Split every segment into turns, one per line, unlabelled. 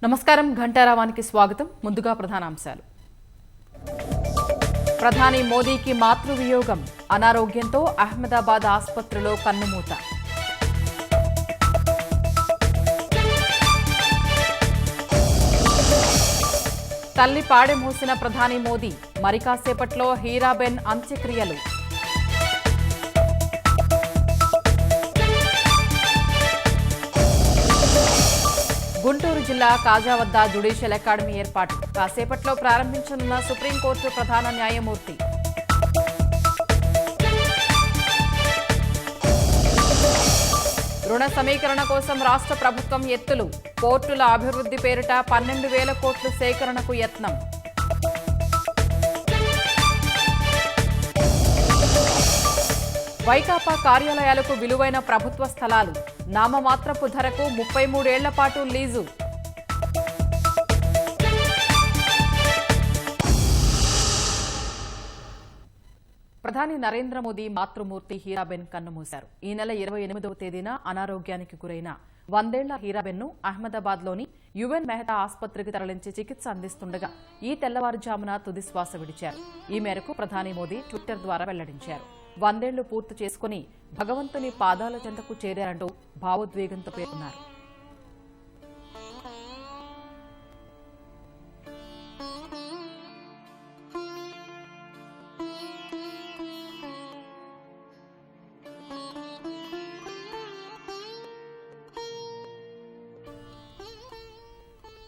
నమస్కారం ఘంటారావానికి స్వాగతం. ముందుగా ప్రధానాంశాలు. ప్రధాని మోదీకి మాతృవియోగం, అనారోగ్యంతో అహ్మదాబాద్ ఆసుపత్రిలో కన్నుమూత. తల్లి పాడెమోసిన ప్రధాని మోదీ, మరి కాసేపట్లో హీరాబెన్ అంత్యక్రియలు. గుంటూరు జిల్లా కాజా వద్ద జ్యుడిషియల్ అకాడమీ ఏర్పాటు, కాసేపట్లో ప్రారంభించనున్న సుప్రీంకోర్టు ప్రధాన న్యాయమూర్తి. రుణ సమీకరణ కోసం రాష్ట్ర ప్రభుత్వం ఎత్తులు, పోర్టుల అభివృద్ధి పేరిట 12,000 కోట్ల సేకరణకు యత్నం. వైకాపా కార్యాలయాలకు విలువైన ప్రభుత్వ స్థలాలు, నామమాత్రపు ధరకు 33 ఏళ్ల పాటు లీజు. ప్రధాని నరేంద్ర మోదీ మాతృమూర్తి హీరాబెన్ కన్నుమూశారు. ఈ నెల 28వ తేదీన అనారోగ్యానికి గురైన 100 ఏళ్ల హీరాబెన్ను అహ్మదాబాద్లోని యుఎన్ మెహతా ఆసుపత్రికి తరలించి చికిత్స అందిస్తుండగా ఈ తెల్లవారుజామున తుది శ్వాస విడిచారు. ఈ మేరకు ప్రధాని మోదీ ట్విట్టర్ ద్వారా వెల్లడించారు. 100 ఏళ్లు పూర్తి చేసుకుని భగవంతుని పాదాల చెంతకు చేరారంటూ భావోద్వేగంతో పేర్కొన్నారు.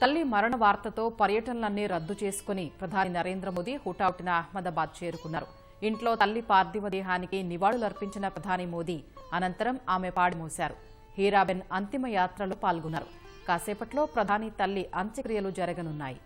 తల్లి మరణ వార్తతో పర్యటనలన్నీ రద్దు చేసుకుని ప్రధాని నరేంద్ర మోదీ హుటాహుటిన అహ్మదాబాద్ చేరుకున్నారు. ఇంట్లో తల్లి పార్థివ దేహానికి నివాళులర్పించిన ప్రధాని మోదీ అనంతరం ఆమె పాడిమోశారు. హీరాబెన్ అంతిమ యాత్రలో పాల్గొన్నారు. కాసేపట్లో ప్రధాని తల్లి అంత్యక్రియలు జరగనున్నాయి.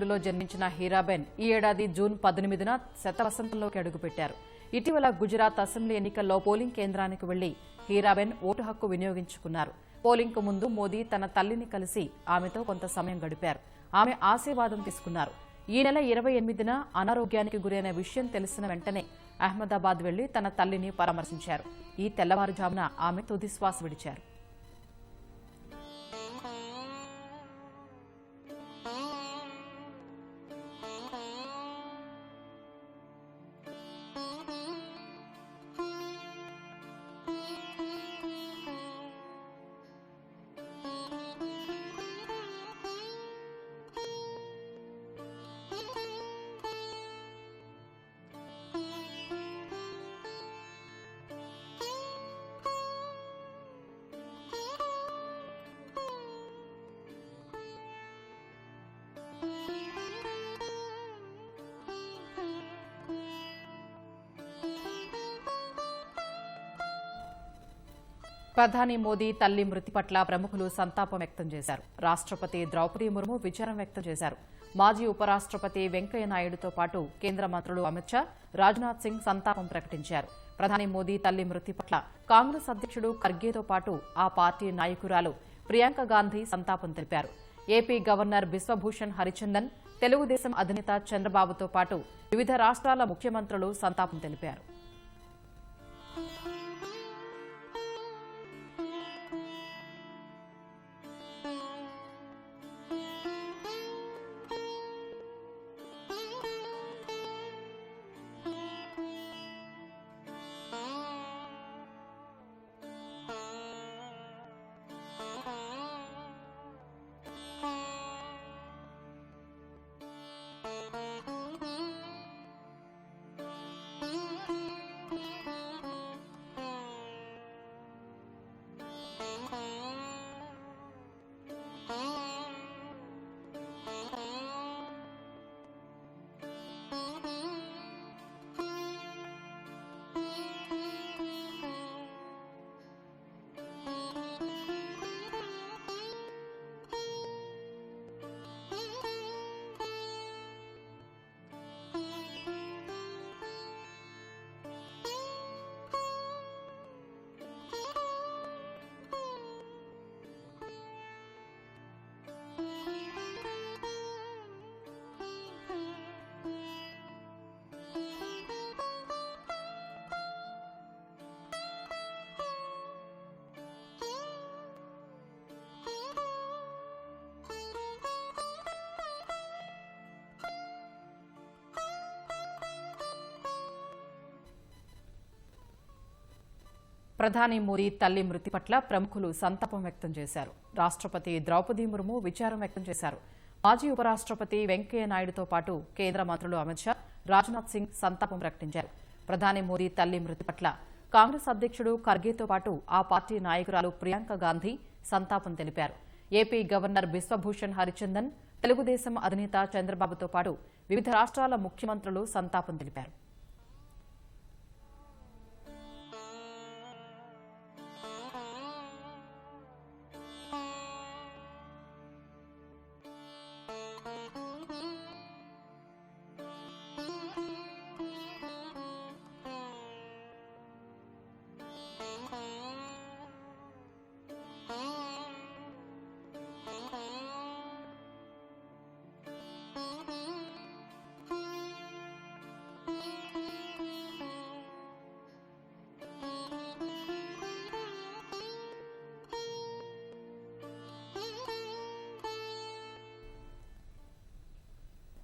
లో జన్మించిన హీరాబెన్ ఈ ఏడాది జూన్ 18న శతవసంతంలోకి అడుగుపెట్టారు. ఇటీవల గుజరాత్ అసెంబ్లీ ఎన్నికల్లో పోలింగ్ కేంద్రానికి వెళ్లి హీరాబెన్ ఓటు హక్కు వినియోగించుకున్నారు. పోలింగ్ కు ముందు మోదీ తన తల్లిని కలిసి ఆమెతో కొంత సమయం గడిపారు. ఆమె ఆశీర్వాదం తీసుకున్నారు. ఈ నెల 28న అనారోగ్యానికి గురైన విషయం తెలిసిన వెంటనే అహ్మదాబాద్ వెళ్లి తన తల్లిని పరామర్శించారు. ఈ తెల్లవారుజామున ఆమె తుది శ్వాస విడిచారు. ప్రధాని మోదీ తల్లి మృతి పట్ల ప్రముఖులు సంతాపం వ్యక్తం చేశారు. రాష్ట్రపతి ద్రౌపది ముర్ము విచారం వ్యక్తం చేశారు. మాజీ ఉపరాష్ట్రపతి వెంకయ్య నాయుడుతో పాటు కేంద్ర మంత్రులు అమిత్ షా, రాజ్నాథ్ సింగ్ సంతాపం ప్రకటించారు. ప్రధాని మోదీ తల్లి మృతి పట్ల కాంగ్రెస్ అధ్యక్షుడు ఖర్గేతో పాటు ఆ పార్టీ నాయకురాలు ప్రియాంక గాంధీ సంతాపం తెలిపారు. ఏపీ గవర్నర్ బిశ్వభూషణ్ హరిచందన్, తెలుగుదేశం అధినేత చంద్రబాబుతో పాటు వివిధ రాష్ట్రాల ముఖ్యమంత్రులు సంతాపం తెలిపారు. ప్రధాని మోదీ తల్లి మృతి పట్ల ప్రముఖులు సంతాపం వ్యక్తం చేశారు. రాష్ట్రపతి ద్రౌపది ముర్ము విచారం వ్యక్తం చేశారు. మాజీ ఉపరాష్ట్రపతి వెంకయ్య నాయుడుతో పాటు కేంద్ర మంత్రులు అమిత్ షా, రాజ్నాథ్ సింగ్ సంతాపం ప్రకటించారు. ప్రధాని మోదీ తల్లి మృతి పట్ల కాంగ్రెస్ అధ్యక్షుడు ఖర్గేతో పాటు ఆ పార్టీ నాయకురాలు ప్రియాంక గాంధీ సంతాపం తెలిపారు. ఏపీ గవర్నర్ బిశ్వభూషణ్ హరిచందన్, తెలుగుదేశం అధినేత చంద్రబాబుతో పాటు వివిధ రాష్ట్రాల ముఖ్యమంత్రులు సంతాపం తెలిపారు.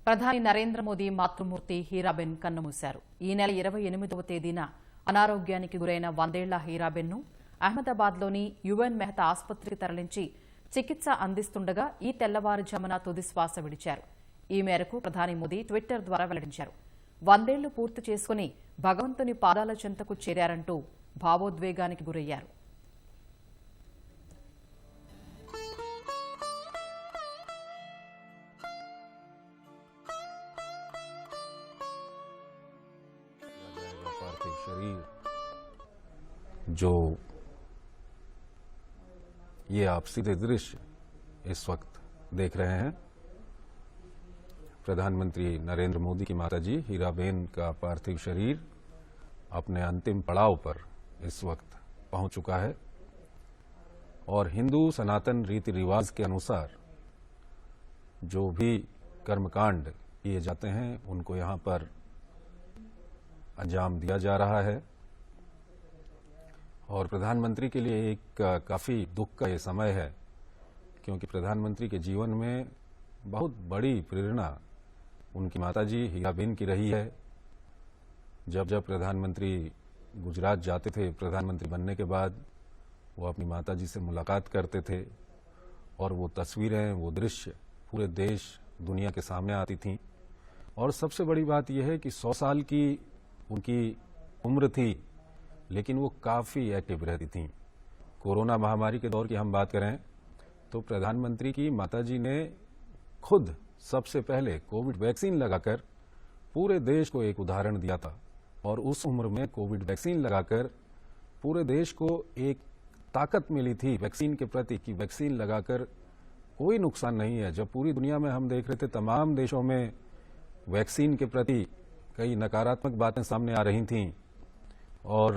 ప్రధాని నరేంద్ర మోదీ మాతృమూర్తి హీరాబెన్ కన్నుమూశారు. ఈ నెల 28వ తేదీన అనారోగ్యానికి గురైన 100 ఏళ్ల హీరాబెన్ను అహ్మదాబాద్లోని యుఎన్ మెహతా ఆసుపత్రికి తరలించి చికిత్స అందిస్తుండగా ఈ తెల్లవారుజామున తుది శ్వాస విడిచారు. ఈ మేరకు ప్రధాని మోదీ ట్విట్టర్ ద్వారా వెల్లడించారు. 100 ఏళ్లు పూర్తి చేసుకుని భగవంతుని పాదాల చెంతకు చేరారంటూ భావోద్వేగానికి గురయ్యారు.
पार्थिव शरीर जो ये आप सीधे दृश्य इस वक्त देख रहे हैं, प्रधानमंत्री नरेंद्र मोदी की माताजी हीराबेन का पार्थिव शरीर अपने अंतिम पड़ाव पर इस वक्त पहुंच चुका है और हिंदू सनातन रीति रिवाज के अनुसार जो भी कर्मकांड किए जाते हैं उनको यहां पर अंजाम दिया जा रहा है। और प्रधानमंत्री के लिए एक काफी दुख का ये समय है, क्योंकि प्रधानमंत्री के जीवन में बहुत बड़ी प्रेरणा उनकी माताजी हीराबेन की रही है। जब जब प्रधानमंत्री गुजरात जाते थे प्रधानमंत्री बनने के बाद, वो अपनी माताजी से मुलाकात करते थे और वो तस्वीरें, वो दृश्य पूरे देश दुनिया के सामने आती थीं। और सबसे बड़ी बात यह है कि 100 साल की उनकी उम्र थी, लेकिन वो काफी एक्टिव रहती थीं। कोरोना महामारी के दौर की हम बात करें तो प्रधानमंत्री की माताजी ने खुद सबसे पहले कोविड वैक्सीन लगाकर पूरे देश को एक उदाहरण दिया था। और उस उम्र में कोविड वैक्सीन लगाकर पूरे देश को एक ताकत मिली थी वैक्सीन के प्रति कि वैक्सीन लगाकर कोई नुकसान नहीं है। जब पूरी दुनिया में हम देख रहे थे तमाम देशों में वैक्सीन के प्रति कई नकारात्मक बातें सामने आ रही थीं और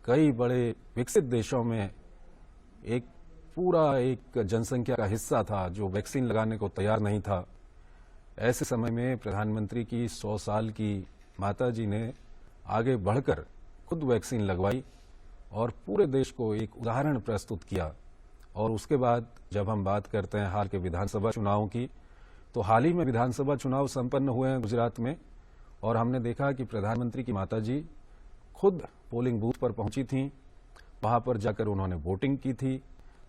कई बड़े विकसित देशों में एक पूरा एक जनसंख्या का हिस्सा था जो वैक्सीन लगाने को तैयार नहीं था। ऐसे समय में प्रधानमंत्री की 100 साल की माताजी ने आगे बढ़कर खुद वैक्सीन लगवाई और पूरे देश को एक उदाहरण प्रस्तुत किया। और उसके बाद जब हम बात करते हैं हाल के विधानसभा चुनावों की, तो हाल ही में विधानसभा चुनाव संपन्न हुए हैं गुजरात में, और हमने देखा कि प्रधानमंत्री की माताजी खुद पोलिंग बूथ पर पहुंची थीं। वहां पर जाकर उन्होंने वोटिंग की थी।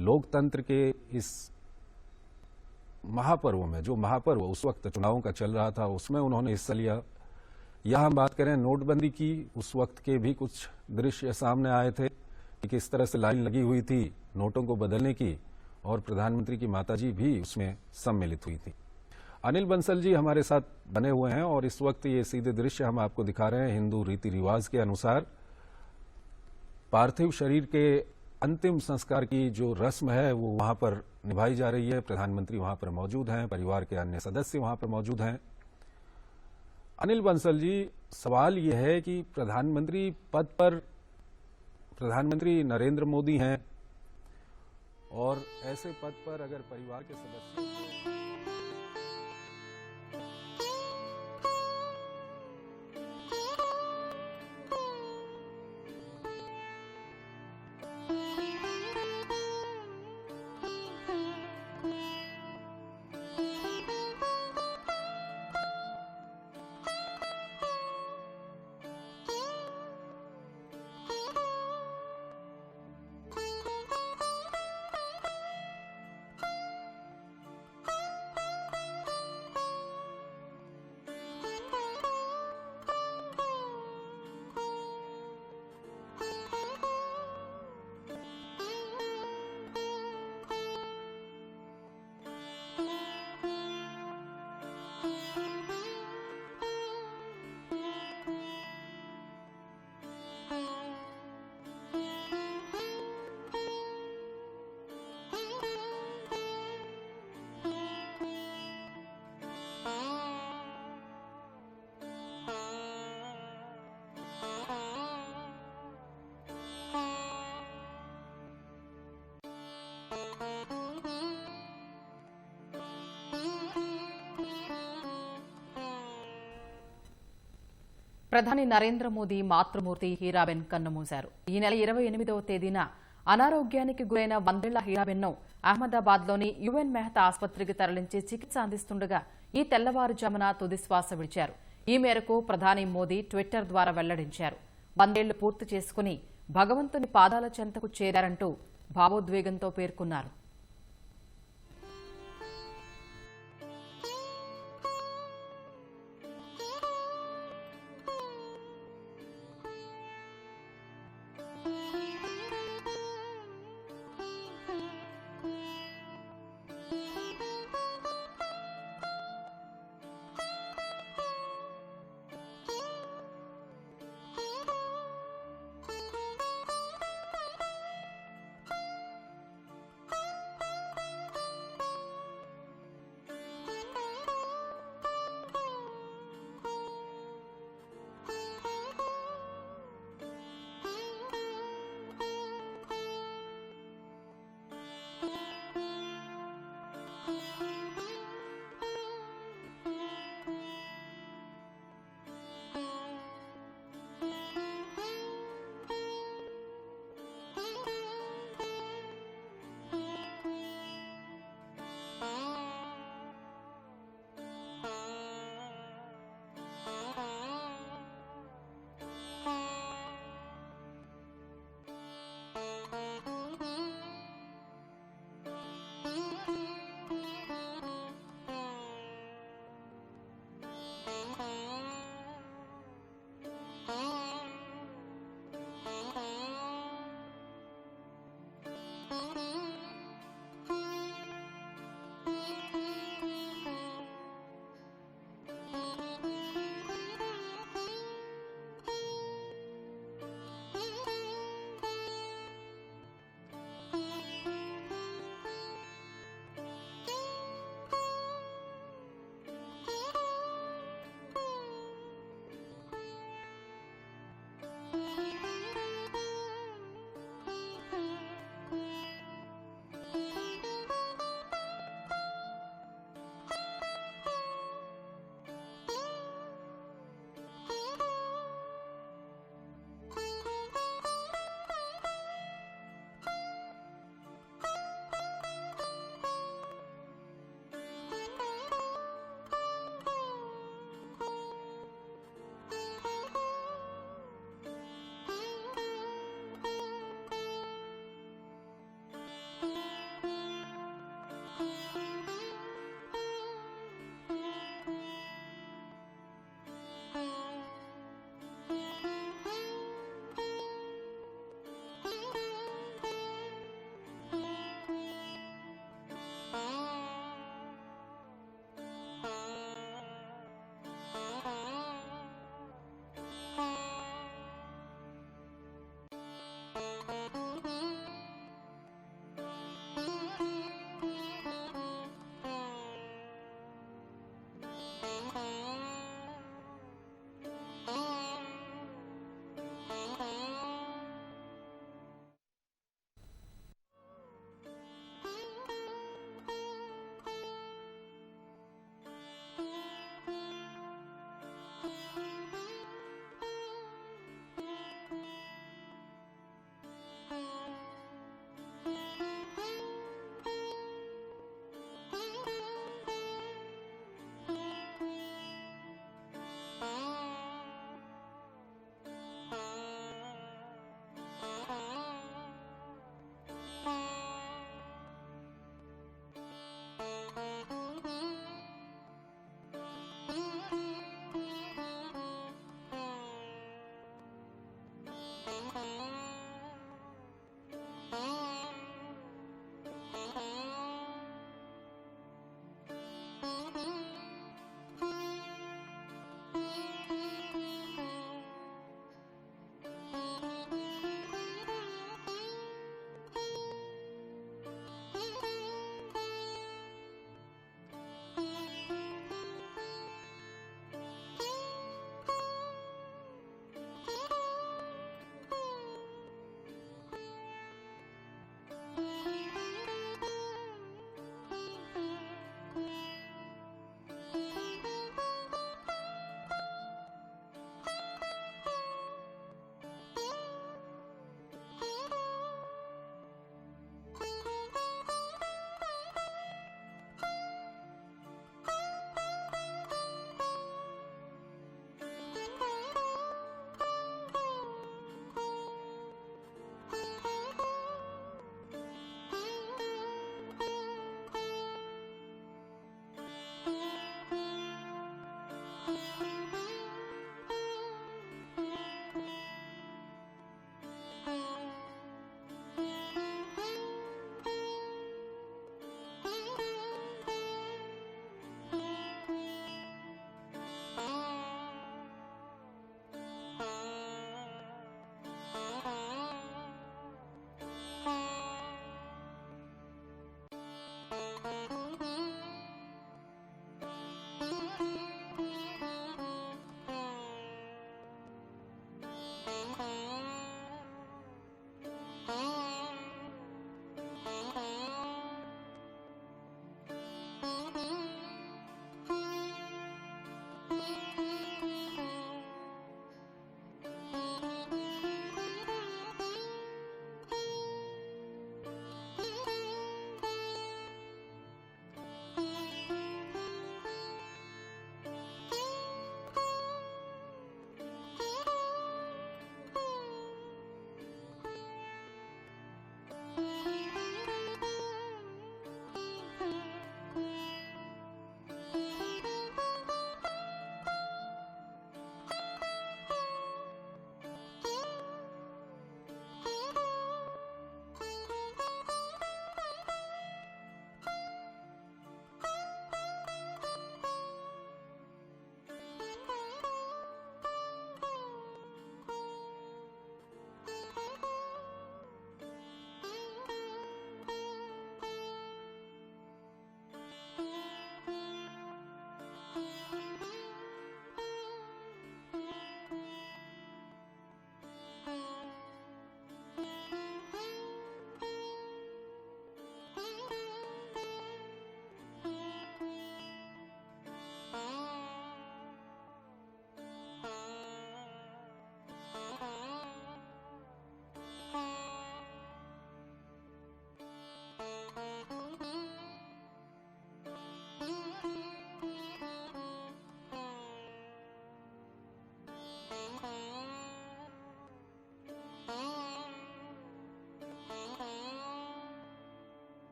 लोकतंत्र के इस महापर्व में, जो महापर्व उस वक्त चुनावों का चल रहा था, उसमें उन्होंने हिस्सा लिया। यह हम बात करें नोटबंदी की, उस वक्त के भी कुछ दृश्य सामने आए थे कि किस तरह से लाइन लगी हुई थी नोटों को बदलने की, और प्रधानमंत्री की माताजी भी उसमें सम्मिलित हुई थी। अनिल बंसल जी हमारे साथ बने हुए हैं और इस वक्त ये सीधे दृश्य हम आपको दिखा रहे हैं। हिंदू रीति रिवाज के अनुसार पार्थिव शरीर के अंतिम संस्कार की जो रस्म है वो वहां पर निभाई जा रही है। प्रधानमंत्री वहां पर मौजूद हैं, परिवार के अन्य सदस्य वहां पर मौजूद हैं। अनिल बंसल जी, सवाल यह है कि प्रधानमंत्री पद पर प्रधानमंत्री नरेंद्र मोदी हैं और ऐसे पद पर अगर परिवार के सदस्य
ప్రధాని నరేంద్ర మోదీ మాతృమూర్తి హీరాబెన్ కన్నుమూశారు. ఈ నెల 28వ తేదీన అనారోగ్యానికి గురైన 100 ఏళ్ల హీరాబెన్ను అహ్మదాబాద్లోని యుఎన్ మెహతా ఆసుపత్రికి తరలించి చికిత్స అందిస్తుండగా ఈ తెల్లవారుజామున తుదిశ్వాస విడిచారు. ఈ మేరకు ప్రధాని మోదీ ట్విట్టర్ ద్వారా వెల్లడించారు. 100 ఏళ్లు పూర్తి చేసుకుని భగవంతుని పాదాల చెంతకు చేరారంటూ భావోద్వేగంతో పేర్కొన్నారు.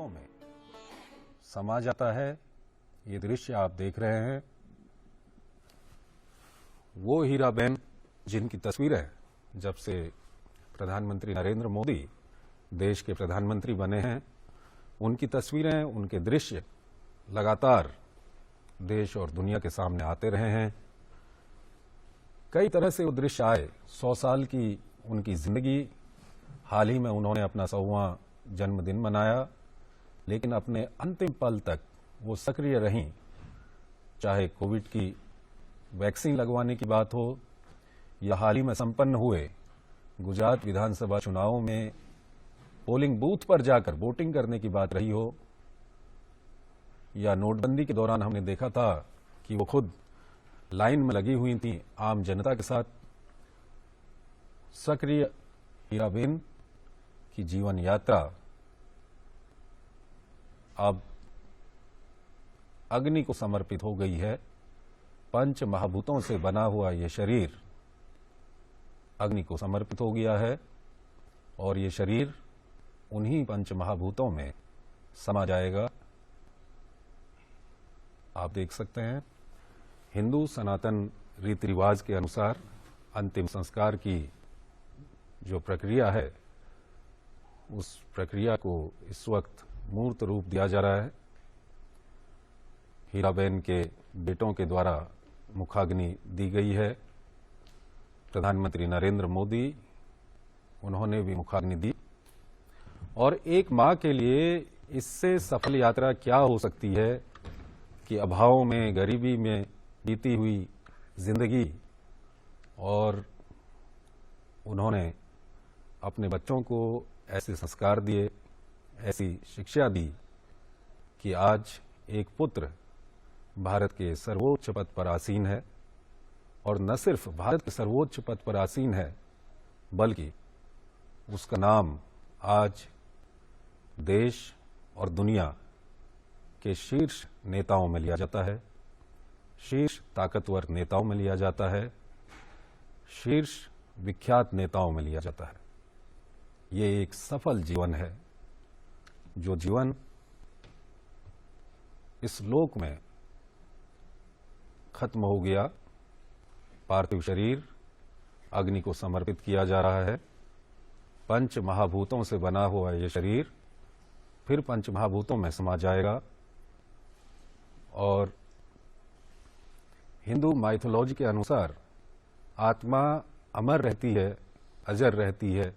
महाभूतों में समा जाता है। ये दृश्य आप देख रहे हैं, वो हीराबेन जिनकी तस्वीरें जब से प्रधानमंत्री नरेंद्र मोदी देश के प्रधानमंत्री बने हैं, उनकी तस्वीरें, उनके दृश्य लगातार देश और दुनिया के सामने आते रहे हैं। कई तरह से वो दृश्य आए। 100 साल की उनकी जिंदगी, हाल ही में उन्होंने अपना 100वां जन्मदिन मनाया, लेकिन अपने अंतिम पल तक वो सक्रिय रहीं। चाहे कोविड की वैक्सीन लगवाने की बात हो या हाल ही में संपन्न हुए गुजरात विधानसभा चुनावों में पोलिंग बूथ पर जाकर वोटिंग करने की बात रही हो, या नोटबंदी के दौरान हमने देखा था कि वो खुद लाइन में लगी हुई थी आम जनता के साथ। सक्रिय हीराबेन की जीवन यात्रा अब अग्नि को समर्पित हो गई है। पंच महाभूतों से बना हुआ ये शरीर अग्नि को समर्पित हो गया है और ये शरीर उन्हीं पंच महाभूतों में समा जाएगा। आप देख सकते हैं, हिंदू सनातन रीति रिवाज के अनुसार अंतिम संस्कार की जो प्रक्रिया है, उस प्रक्रिया को इस वक्त मूर्त रूप दिया जा रहा है। हीराबेन के बेटों के द्वारा मुखाग्नि दी गई है। प्रधानमंत्री नरेंद्र मोदी, उन्होंने भी मुखाग्नि दी। और एक मां के लिए इससे सफल यात्रा क्या हो सकती है कि अभाव में, गरीबी में बीती हुई जिंदगी, और उन्होंने अपने बच्चों को ऐसे संस्कार दिए, ऐसी शिक्षा दी कि आज एक पुत्र भारत के सर्वोच्च पद पर आसीन है। और न सिर्फ भारत के सर्वोच्च पद पर आसीन है, बल्कि उसका नाम आज देश और दुनिया के शीर्ष नेताओं में लिया जाता है, शीर्ष ताकतवर नेताओं में लिया जाता है, शीर्ष विख्यात नेताओं में लिया जाता है। ये एक सफल जीवन है, जो जीवन इस लोक में खत्म हो गया। पार्थिव शरीर अग्नि को समर्पित किया जा रहा है। पंच महाभूतों से बना हुआ ये शरीर फिर पंच महाभूतों में समा जाएगा। और हिंदू माइथोलॉजी के अनुसार आत्मा अमर रहती है, अजर रहती है,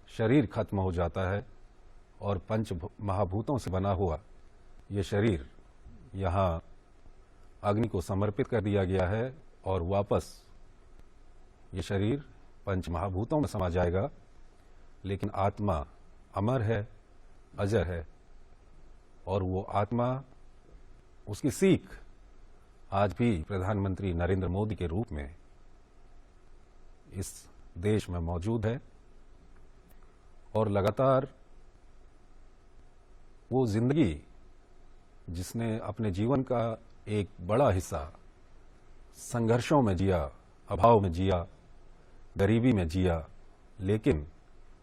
शरीर खत्म हो जाता है और पंच महाभूतों से बना हुआ ये शरीर यहाँ अग्नि को समर्पित कर दिया गया है और वापस ये शरीर पंच महाभूतों में समा जाएगा। लेकिन आत्मा अमर है, अजर है, और वो आत्मा, उसकी सीख आज भी प्रधानमंत्री नरेंद्र मोदी के रूप में इस देश में मौजूद है। और लगातार वो जिंदगी जिसने अपने जीवन का एक बड़ा हिस्सा संघर्षों में जिया, अभाव में जिया, गरीबी में जिया, लेकिन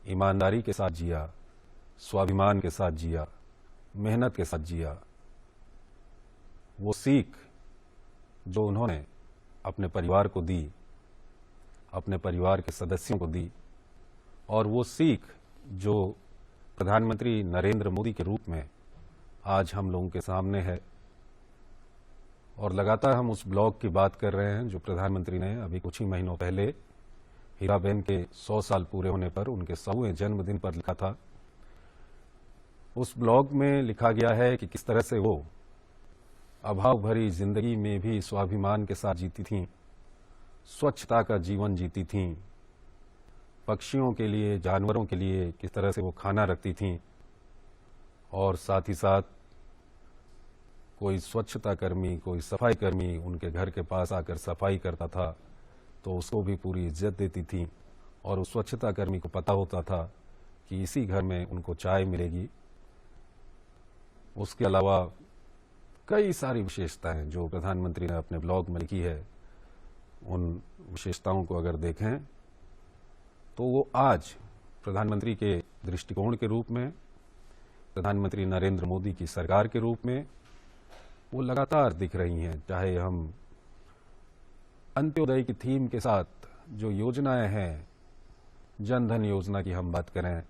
ईमानदारी के साथ जिया, स्वाभिमान के साथ जिया, मेहनत के साथ जिया, वो सीख जो उन्होंने अपने परिवार को दी, अपने परिवार के सदस्यों को दी, और वो सीख जो प्रधानमंत्री नरेंद्र मोदी के रूप में आज हम लोगों के सामने है। और लगातार हम उस ब्लॉग की बात कर रहे हैं जो प्रधानमंत्री ने अभी कुछ ही महीनों पहले हीराबेन के 100 साल पूरे होने पर, उनके 100वें जन्मदिन पर लिखा था। उस ब्लॉग में लिखा गया है कि किस तरह से वो अभाव भरी जिंदगी में भी स्वाभिमान के साथ जीती थीं, स्वच्छता का जीवन जीती थीं, पक्षियों के लिए, जानवरों के लिए किस तरह से वो खाना रखती थीं, और साथ ही साथ कोई स्वच्छता कर्मी, कोई सफाई कर्मी उनके घर के पास आकर सफाई करता था तो उसको भी पूरी इज्जत देती थी, और उस स्वच्छता कर्मी को पता होता था कि इसी घर में उनको चाय मिलेगी। उसके अलावा कई सारी विशेषताएं जो प्रधानमंत्री ने अपने ब्लॉग में लिखी है, उन विशेषताओं को अगर देखें तो वो आज प्रधानमंत्री के दृष्टिकोण के रूप में प्रधानमंत्री नरेंद्र मोदी की सरकार के रूप में वो लगातार दिख रही हैं। चाहे हम अंत्योदय की थीम के साथ जो योजनाएं हैं, जन धन योजना की हम बात करें,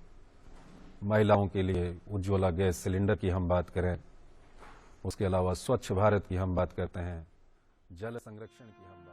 महिलाओं के लिए उज्ज्वला गैस सिलेंडर की हम बात करें, उसके अलावा स्वच्छ भारत की हम बात करते हैं, जल संरक्षण की हम